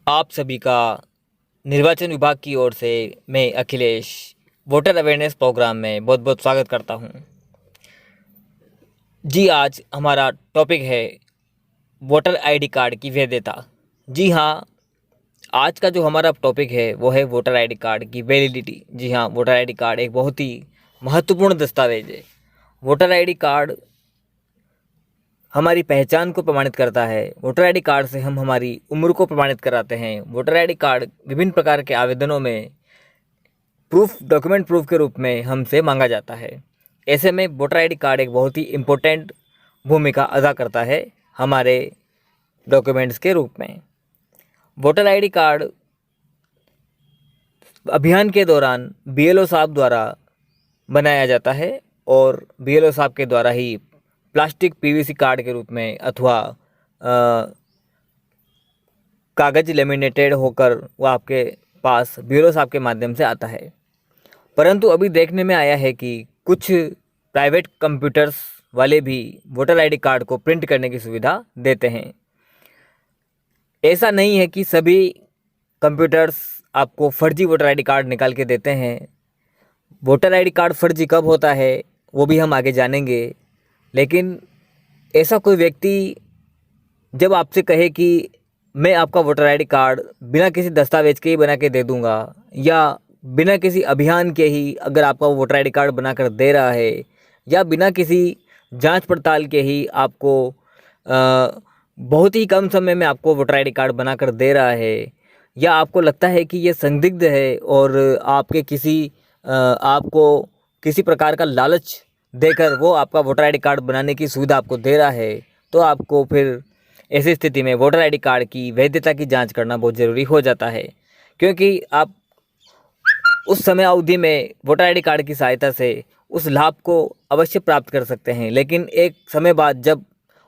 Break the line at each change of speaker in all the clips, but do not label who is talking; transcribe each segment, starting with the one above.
आप सभी का निर्वाचन विभाग की ओर से मैं अखिलेश वोटर अवेयरनेस प्रोग्राम में बहुत बहुत स्वागत करता हूं। जी, आज हमारा टॉपिक है वोटर आईडी कार्ड की वैधता। जी हाँ, आज का जो हमारा टॉपिक है वो है वोटर आईडी कार्ड की वैलिडिटी। जी हाँ, वोटर आईडी कार्ड एक बहुत ही महत्वपूर्ण दस्तावेज है। वोटर आईडी कार्ड हमारी पहचान को प्रमाणित करता है। वोटर आईडी कार्ड से हम हमारी उम्र को प्रमाणित कराते हैं। वोटर आईडी कार्ड विभिन्न प्रकार के आवेदनों में डॉक्यूमेंट प्रूफ के रूप में हमसे मांगा जाता है। ऐसे में वोटर आईडी कार्ड एक बहुत ही इम्पोर्टेंट भूमिका अदा करता है हमारे डॉक्यूमेंट्स के रूप में। वोटर आईडी कार्ड अभियान के दौरान बीएलओ साहब द्वारा बनाया जाता है और बीएलओ साहब के द्वारा ही प्लास्टिक पीवीसी कार्ड के रूप में अथवा कागज लेमिनेटेड होकर वो आपके पास बीएलओ साहब के माध्यम से आता है। परंतु अभी देखने में आया है कि कुछ प्राइवेट कंप्यूटर्स वाले भी वोटर आईडी कार्ड को प्रिंट करने की सुविधा देते हैं। ऐसा नहीं है कि सभी कंप्यूटर्स आपको फर्जी वोटर आईडी कार्ड निकाल के देते हैं। वोटर आईडी कार्ड फर्जी कब होता है वो भी हम आगे जानेंगे। लेकिन ऐसा कोई व्यक्ति जब आपसे कहे कि मैं आपका वोटर आईडी कार्ड बिना किसी दस्तावेज के ही बना के दे दूंगा, या बिना किसी अभियान के ही अगर आपका वोटर आईडी कार्ड बनाकर दे रहा है, या बिना किसी जांच पड़ताल के ही आपको बहुत ही कम समय में आपको वोटर आईडी कार्ड बनाकर दे रहा है, या आपको लगता है कि ये संदिग्ध है और आपको किसी प्रकार का लालच देकर वो आपका वोटर आईडी कार्ड बनाने की सुविधा आपको दे रहा है, तो आपको फिर ऐसी स्थिति में वोटर आईडी कार्ड की वैधता की जांच करना बहुत ज़रूरी हो जाता है। क्योंकि आप उस समय अवधि में वोटर आईडी कार्ड की सहायता से उस लाभ को अवश्य प्राप्त कर सकते हैं, लेकिन एक समय बाद जब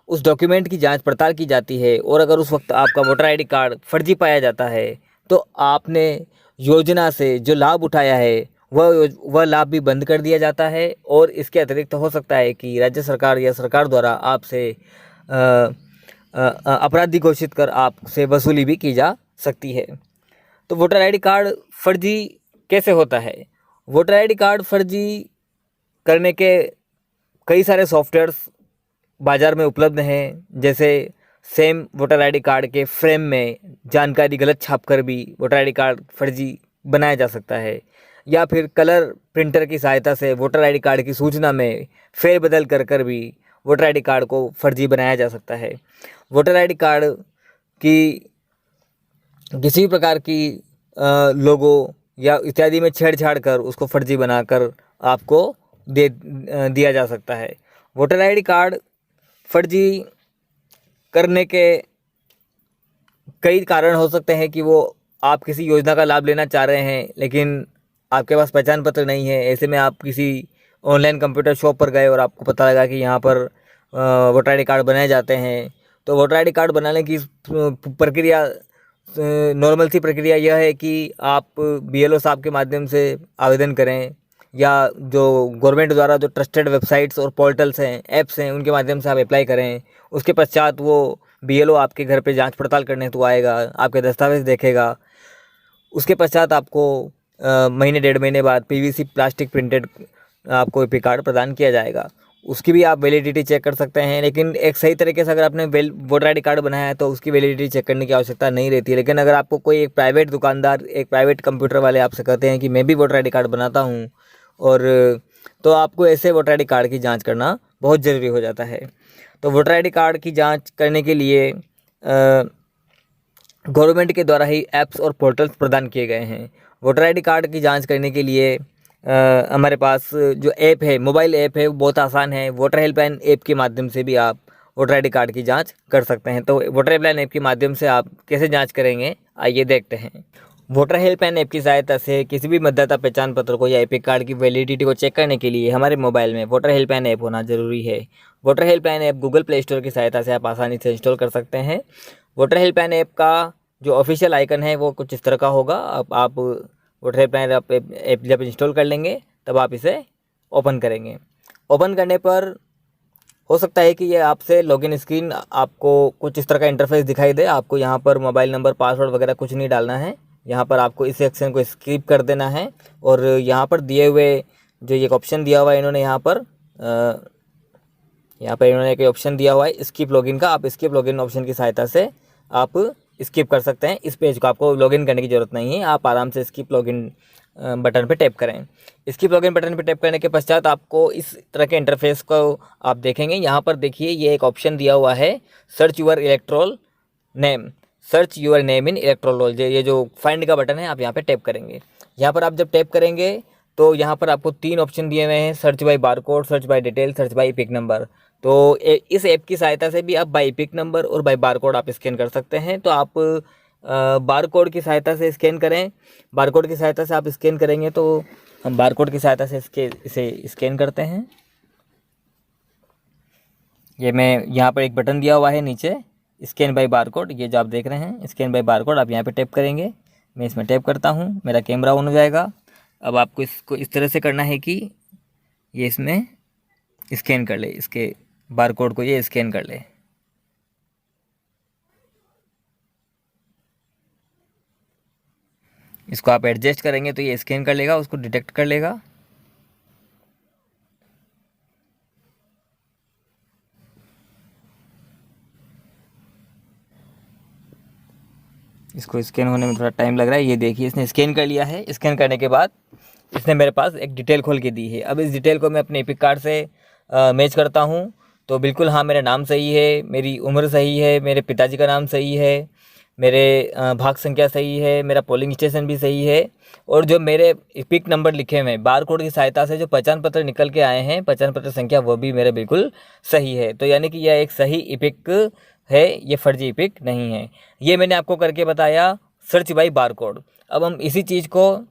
उस डॉक्यूमेंट की जांच पड़ताल की जाती है और अगर उस वक्त आपका वोटर आईडी कार्ड फर्जी पाया जाता है, तो आपने योजना से जो लाभ उठाया है वह लाभ भी बंद कर दिया जाता है। और इसके अतिरिक्त हो सकता है कि राज्य सरकार या सरकार द्वारा आपसे अपराधी घोषित कर आपसे वसूली भी की जा सकती है। तो वोटर आईडी कार्ड फर्जी कैसे होता है? वोटर आईडी कार्ड फर्जी करने के कई सारे सॉफ्टवेयर्स बाज़ार में उपलब्ध हैं। जैसे सेम वोटर आईडी कार्ड के फ्रेम में जानकारी गलत छापकर भी वोटर आईडी कार्ड फर्जी बनाया जा सकता है, या फिर कलर प्रिंटर की सहायता से वोटर आईडी कार्ड की सूचना में फेरबदल कर भी वोटर आईडी कार्ड को फर्जी बनाया जा सकता है। वोटर आईडी कार्ड की किसी भी प्रकार की लोगो या इत्यादि में छेड़छाड़ कर उसको फर्जी बनाकर आपको दिया जा सकता है। वोटर आईडी कार्ड फर्जी करने के कई कारण हो सकते हैं कि वो आप किसी योजना का लाभ लेना चाह रहे हैं लेकिन आपके पास पहचान पत्र नहीं है। ऐसे में आप किसी ऑनलाइन कंप्यूटर शॉप पर गए और आपको पता लगा कि यहाँ पर वोटर आईडी कार्ड बनाए जाते हैं। तो वोटर आईडी कार्ड बनाने की प्रक्रिया, नॉर्मल सी प्रक्रिया यह है कि आप बीएलओ साहब के माध्यम से आवेदन करें, या जो गवर्नमेंट द्वारा जो ट्रस्टेड वेबसाइट्स और पोर्टल्स हैं, ऐप्स हैं, उनके माध्यम से आप अप्लाई करें। उसके पश्चात वो बीएलओ आपके घर पे जांच पड़ताल करने तो आएगा, आपके दस्तावेज देखेगा। उसके पश्चात आपको महीने डेढ़ महीने बाद पीवीसी प्लास्टिक प्रिंटेड आपको एपी कार्ड प्रदान किया जाएगा। उसकी भी आप वैलिडिटी चेक कर सकते हैं। लेकिन एक सही तरीके से अगर आपने वोटर आईडी कार्ड बनाया है तो उसकी वैलिडिटी चेक करने की आवश्यकता नहीं रहती है। लेकिन अगर आपको कोई एक प्राइवेट दुकानदार, एक प्राइवेट कंप्यूटर वाले आपसे कहते हैं कि मैं भी वोटर आईडी कार्ड बनाता हूँ, और तो आपको ऐसे वोटर आईडी कार्ड की जांच करना बहुत ज़रूरी हो जाता है। तो वोटर आईडी कार्ड की जांच करने के लिए गवर्नमेंट के द्वारा ही ऐप्स और पोर्टल्स प्रदान किए गए हैं। वोटर आईडी कार्ड की जांच करने के लिए हमारे पास जो ऐप है, मोबाइल ऐप है, वो बहुत आसान है। वोटर हेल्पलाइन ऐप के माध्यम से भी आप वोटर आईडी कार्ड की जांच कर सकते हैं। तो वोटर हेल्पलाइन ऐप के माध्यम से आप कैसे जांच करेंगे, आइए देखते हैं। वोटर हेल्पलाइन ऐप की सहायता से किसी भी मतदाता पहचान पत्र को या एपी कार्ड की वैलिडिटी को चेक करने के लिए हमारे मोबाइल में वोटर हेल्पलाइन ऐप होना ज़रूरी है। Voter helpline app Google play store की सहायता से आप आसानी से इंस्टॉल कर सकते हैं। वोटर हेल्पलाइन ऐप का जो ऑफिशियल आइकन है वो कुछ इस तरह का होगा। आप वोटर हेल्पलाइन ऐप जब इंस्टॉल कर लेंगे तब आप इसे ओपन करेंगे। ओपन करने पर हो सकता है कि ये आपसे लॉगिन स्क्रीन आपको कुछ इस तरह का इंटरफेस दिखाई दे। आपको यहाँ पर मोबाइल नंबर, पासवर्ड वगैरह कुछ नहीं डालना है। यहाँ पर आपको इस सेक्शन को स्किप कर देना है और यहाँ पर दिए हुए जो एक ऑप्शन दिया हुआ है इन्होंने यहाँ पर इन्होंने एक ऑप्शन दिया हुआ है स्किप लॉगिन का। आप स्किप लॉगिन ऑप्शन की सहायता से आप स्किप कर सकते हैं इस पेज को। आपको लॉगिन करने की ज़रूरत नहीं है, आप आराम से स्किप लॉगिन बटन पे टैप करें। स्किप लॉगिन बटन पे टैप करने के पश्चात आपको इस तरह के इंटरफेस को आप देखेंगे। यहाँ पर देखिए ये एक ऑप्शन दिया हुआ है search your electoral name, search your name in electoral. ये जो फाइंड का बटन है आप यहाँ पे टैप करेंगे। यहाँ पर आप जब टैप करेंगे तो यहाँ पर आपको 3 ऑप्शन दिए हुए हैं, search by barcode, search by detail, search by EPIC number. तो इस ऐप की सहायता से भी आप बाय इपिक नंबर और बाय बारकोड आप स्कैन कर सकते हैं। तो आप बारकोड की सहायता से स्कैन करें। बारकोड की सहायता से आप स्कैन करेंगे तो हम बारकोड की सहायता से इसे स्कैन करते हैं। ये मैं यहाँ पर एक बटन दिया हुआ है नीचे स्कैन बाय बारकोड, ये जो आप देख रहे हैं स्कैन बाय बारकोड, आप यहाँ पे टैप करेंगे। मैं इसमें टैप करता हूँ, मेरा कैमरा ऑन हो जाएगा। अब आपको इसको इस तरह से करना है कि ये इसमें स्कैन कर ले, इसके बारकोड को ये स्कैन कर ले। इसको आप एडजस्ट करेंगे तो ये स्कैन कर लेगा, उसको डिटेक्ट कर लेगा। इसको स्कैन होने में थोड़ा टाइम लग रहा है। ये देखिए इसने स्कैन कर लिया है। स्कैन करने के बाद इसने मेरे पास एक डिटेल खोल के दी है। अब इस डिटेल को मैं अपने एपिक कार्ड से मैच करता हूँ तो बिल्कुल हाँ, मेरा नाम सही है, मेरी उम्र सही है, मेरे पिताजी का नाम सही है, मेरे भाग संख्या सही है, मेरा पोलिंग स्टेशन भी सही है और जो मेरे इपिक नंबर लिखे हुए हैं बार कोड की सहायता से जो पहचान पत्र निकल के आए हैं, पहचान पत्र संख्या, वो भी मेरे बिल्कुल सही है। तो यानी कि यह एक सही इपिक है, ये फर्जी इपिक नहीं है। ये मैंने आपको करके बताया सर्च बाई बार कोड। अब हम इसी चीज़ को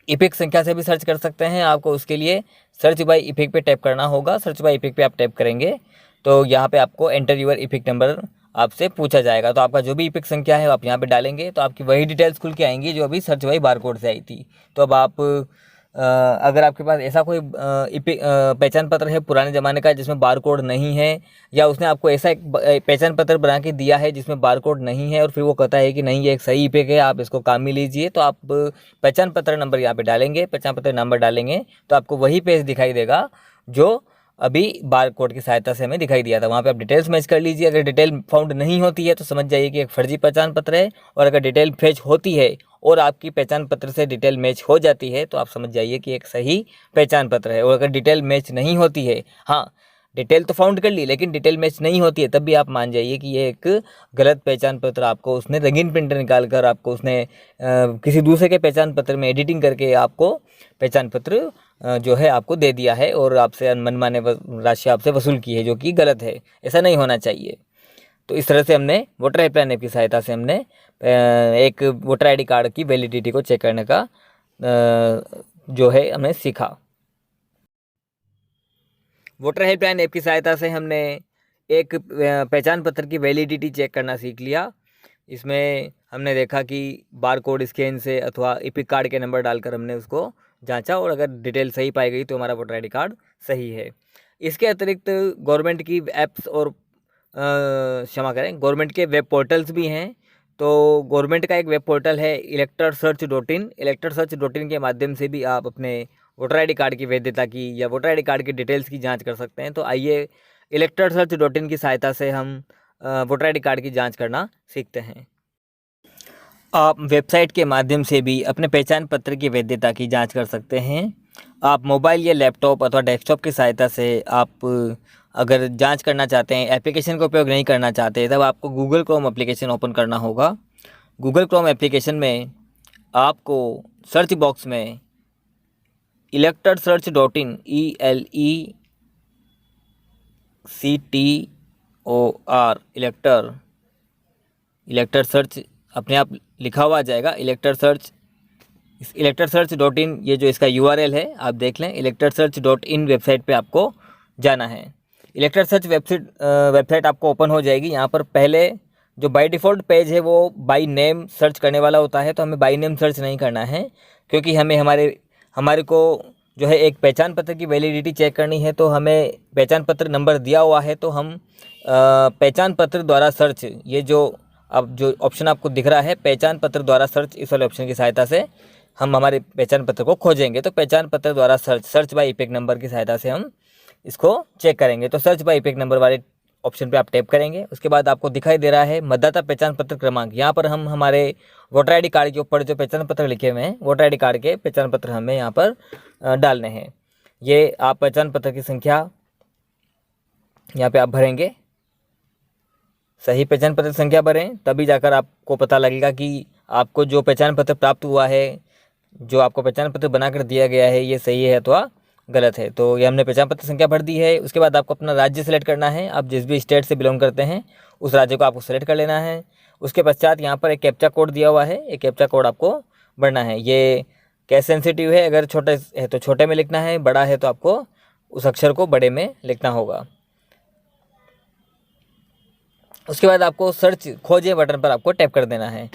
इपिक संख्या से भी सर्च कर सकते हैं। आपको उसके लिए सर्च बाय इपिक पे टैप करना होगा। सर्च बाय इपिक पे आप टैप करेंगे तो यहाँ पे आपको एंटर यूर इपिक नंबर आपसे पूछा जाएगा। तो आपका जो भी इपिक संख्या है आप यहाँ पे डालेंगे तो आपकी वही डिटेल्स खुल के आएंगी जो अभी सर्च बाय बारकोड से आई थी। तो अब आप अगर आपके पास ऐसा कोई पहचान पत्र है पुराने ज़माने का जिसमें बारकोड नहीं है, या उसने आपको ऐसा एक पहचान पत्र बना के दिया है जिसमें बारकोड नहीं है और फिर वो कहता है कि नहीं ये एक सही इपिक है, आप इसको काम में लीजिए, तो आप पहचान पत्र नंबर यहाँ पे डालेंगे, पहचान पत्र नंबर डालेंगे तो आपको वही पेज दिखाई देगा जो अभी बार कोड की सहायता से हमें दिखाई दिया था। वहाँ पे आप डिटेल्स मैच कर लीजिए। अगर डिटेल फाउंड नहीं होती है तो समझ जाइए कि एक फर्जी पहचान पत्र है, और अगर डिटेल फैच होती है और आपकी पहचान पत्र से डिटेल मैच हो जाती है तो आप समझ जाइए कि एक सही पहचान पत्र है। और अगर डिटेल मैच नहीं होती है, हाँ डिटेल तो फाउंड कर ली लेकिन डिटेल मैच नहीं होती है, तब भी आप मान जाइए कि ये एक गलत पहचान पत्र आपको उसने रंगीन प्रिंटर निकाल कर आपको उसने किसी दूसरे के पहचान पत्र में एडिटिंग करके आपको पहचान पत्र जो है आपको दे दिया है और आपसे मनमाने राशि आपसे वसूल की है, जो कि गलत है। ऐसा नहीं होना चाहिए। तो इस तरह से हमने वोटर हेल्पलाइन ऐप की सहायता से हमने एक वोटर आईडी कार्ड की वैलिडिटी को चेक करने का जो है हमने सीखा। वोटर हेल्पलाइन ऐप की सहायता से हमने एक पहचान पत्र की वैलिडिटी चेक करना सीख लिया। इसमें हमने देखा कि बार कोड स्कैन से अथवा इपिक कार्ड के नंबर डालकर हमने उसको जांचा और अगर डिटेल सही पाई गई तो हमारा वोटर आईडी कार्ड सही है। इसके अतिरिक्त गवर्नमेंट की ऐप्स और क्षमा करें गवर्नमेंट के वेब पोर्टल्स भी हैं। तो गवर्नमेंट का एक वेब पोर्टल है electorsearch.in। electorsearch.in के माध्यम से भी आप अपने वोटर आईडी कार्ड की वैधता की या वोटर आईडी कार्ड की डिटेल्स की जांच कर सकते हैं। तो आइए electorsearch.in की सहायता से हम वोटर आईडी कार्ड की जांच करना सीखते हैं। आप वेबसाइट के माध्यम से भी अपने पहचान पत्र की वैधता की जांच कर सकते हैं। आप मोबाइल या लैपटॉप अथवा डेस्कटॉप की सहायता से आप अगर जांच करना चाहते हैं, एप्लीकेशन का उपयोग नहीं करना चाहते, तब आपको गूगल क्रोम एप्लीकेशन ओपन करना होगा। गूगल क्रोम एप्लीकेशन में आपको सर्च बॉक्स में electorsearch.in ELECTOR इलेक्टर सर्च अपने आप लिखा हुआ आ जाएगा। electorsearch.in ये जो इसका URL है आप देख लें। electorsearch.in वेबसाइट पे आपको जाना है। electorsearch वेबसाइट आपको ओपन हो जाएगी। यहाँ पर पहले जो बाय डिफ़ॉल्ट पेज है वो बाय नेम सर्च करने वाला होता है, तो हमें बाय नेम सर्च नहीं करना है क्योंकि हमें हमारे को जो है एक पहचान पत्र की वैलिडिटी चेक करनी है, तो हमें पहचान पत्र नंबर दिया हुआ है, तो हम पहचान पत्र द्वारा सर्च, ये जो अब जो ऑप्शन आपको दिख रहा है पहचान पत्र द्वारा सर्च, इस वाले ऑप्शन की सहायता से हम हमारे पहचान पत्र को खोजेंगे। तो पहचान पत्र द्वारा सर्च बाय इपिक नंबर की सहायता से हम इसको चेक करेंगे। तो सर्च बाय इपिक नंबर वाले ऑप्शन पे आप टैप करेंगे। उसके बाद आपको दिखाई दे रहा है मतदाता पहचान पत्र क्रमांक। यहाँ पर हम हमारे वोटर आईडी कार्ड के ऊपर जो पहचान पत्र लिखे हुए हैं, वोटर आईडी कार्ड के पहचान पत्र हमें यहाँ पर डालने हैं। ये आप पहचान पत्र की संख्या यहाँ पे आप भरेंगे, सही पहचान पत्र संख्या भरें, तभी जाकर आपको पता लगेगा कि आपको जो पहचान पत्र प्राप्त हुआ है, जो आपको पहचान पत्र बनाकर दिया गया है, ये सही है अथवा गलत है। तो ये हमने पहचान पत्र संख्या भर दी है। उसके बाद आपको अपना राज्य सेलेक्ट करना है। आप जिस भी स्टेट से बिलोंग करते हैं उस राज्य को आपको सेलेक्ट कर लेना है। उसके पश्चात यहाँ पर एक कैप्चा कोड दिया हुआ है, एक कैप्चा कोड आपको भरना है। ये कैश सेंसिटिव है, अगर छोटे है तो छोटे में लिखना है, बड़ा है तो आपको उस अक्षर को बड़े में लिखना होगा। उसके बाद आपको सर्च खोजे बटन पर आपको टैप कर देना है।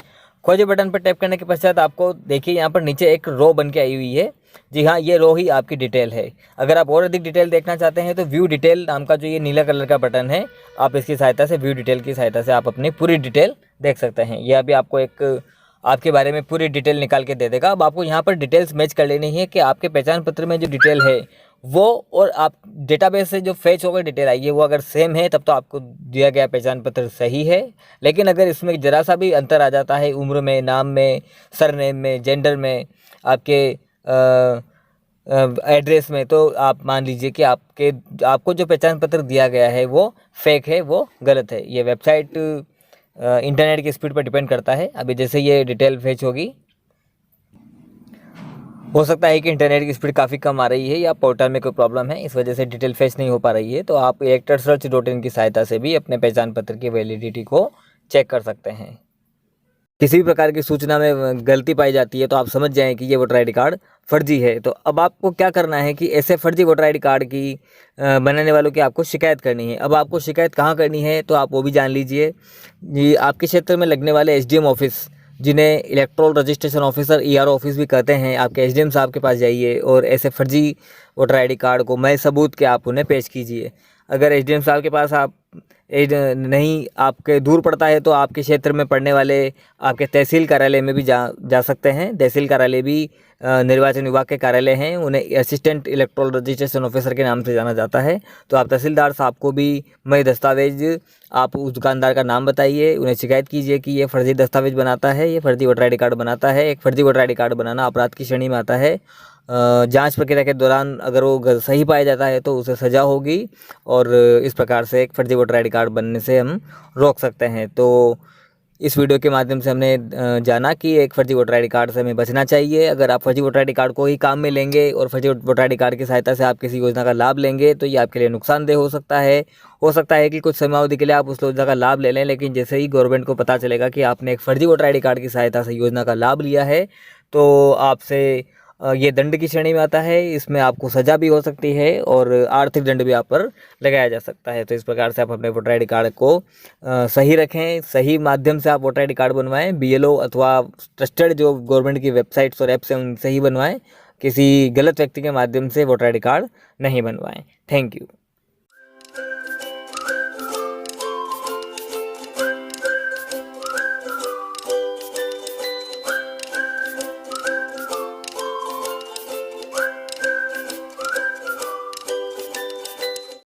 खोजे बटन पर टैप करने के पश्चात आपको देखिए यहाँ पर नीचे एक रो बन के आई हुई है। जी हाँ, ये रो ही आपकी डिटेल है। अगर आप और अधिक डिटेल देखना चाहते हैं तो व्यू डिटेल नाम का जो ये नीला कलर का बटन है, आप इसकी सहायता से व्यू डिटेल की सहायता से आप अपनी पूरी डिटेल देख सकते हैं। यह अभी आपको एक आपके बारे में पूरी डिटेल निकाल के दे देगा। अब आपको यहाँ पर डिटेल्स मैच कर लेनी है कि आपके पहचान पत्र में जो डिटेल है वो और आप डेटाबेस से जो फेच होकर डिटेल आई है वो अगर सेम है तब तो आपको दिया गया पहचान पत्र सही है। लेकिन अगर इसमें ज़रा सा भी अंतर आ जाता है, उम्र में, नाम में, सरनेम में, जेंडर में, आपके एड्रेस में, तो आप मान लीजिए कि आपको जो पहचान पत्र दिया गया है वो फेक है, वो गलत है। ये वेबसाइट इंटरनेट की स्पीड पर डिपेंड करता है। अभी जैसे ये डिटेल फेच होगी, हो सकता है कि इंटरनेट की स्पीड काफ़ी कम आ रही है या पोर्टल में कोई प्रॉब्लम है, इस वजह से डिटेल फेच नहीं हो पा रही है। तो आप electorsearch.in की सहायता से भी अपने पहचान पत्र की वैलिडिटी को चेक कर सकते हैं। किसी भी प्रकार की सूचना में गलती पाई जाती है तो आप समझ जाएं कि ये वोटर आईडी कार्ड फर्जी है। तो अब आपको क्या करना है कि ऐसे फर्जी वोटर आईडी कार्ड की बनाने वालों की आपको शिकायत करनी है। अब आपको शिकायत कहाँ करनी है तो आप वो भी जान लीजिए। ये आपके क्षेत्र में लगने वाले एसडीएम ऑफिस, जिन्हें electoral registration officer ERO office भी कहते हैं, आपके एसडीएम साहब के पास जाइए और ऐसे फर्जी वोटर आईडी कार्ड को मैं सबूत के आप उन्हें पेश कीजिए। अगर एसडीएम साहब के पास आप नहीं, आपके दूर पड़ता है तो आपके क्षेत्र में पड़ने वाले आपके तहसील कार्यालय में भी जा सकते हैं। तहसील कार्यालय भी निर्वाचन विभाग के कार्यालय हैं, उन्हें असिस्टेंट इलेक्ट्रल रजिस्ट्रेशन ऑफिसर के नाम से जाना जाता है। तो आप तहसीलदार साहब को भी मैं दस्तावेज, आप उस दुकानदार का नाम बताइए, उन्हें शिकायत कीजिए कि ये फर्जी दस्तावेज बनाता है, ये फर्जी वोटर आईडी कार्ड बनाता है। एक फर्जी वोटर आईडी कार्ड बनाना अपराध की श्रेणी में आता है। जांच प्रक्रिया के दौरान अगर वो सही पाया जाता है तो उसे सज़ा होगी और इस प्रकार से एक फर्जी वोटर आईडी कार्ड बनने से हम रोक सकते हैं। तो इस वीडियो के माध्यम से हमने जाना कि एक फर्जी वोटर आईडी कार्ड से हमें बचना चाहिए। अगर आप फर्जी वोटर आईडी कार्ड को ही काम में लेंगे और फर्जी वोटर आईडी कार्ड की सहायता से आप किसी योजना का लाभ लेंगे तो ये आपके लिए नुकसानदेह हो सकता है। हो सकता है कि कुछ समयावधि के लिए आप उस योजना का लाभ ले लें, लेकिन जैसे ही गवर्नमेंट को पता चलेगा कि आपने एक फर्जी वोटर आईडी कार्ड की सहायता से योजना का लाभ लिया है तो आपसे ये दंड की श्रेणी में आता है। इसमें आपको सज़ा भी हो सकती है और आर्थिक दंड भी आप पर लगाया जा सकता है। तो इस प्रकार से आप अपने वोटर आईडी कार्ड को सही रखें, सही माध्यम से आप वोटर आईडी कार्ड बनवाएं। बीएलओ अथवा ट्रस्टेड जो गवर्नमेंट की वेबसाइट्स और ऐप्स हैं उनसे ही बनवाएं, किसी गलत व्यक्ति के माध्यम से वोटर आईडी कार्ड नहीं बनवाएं। Thank you.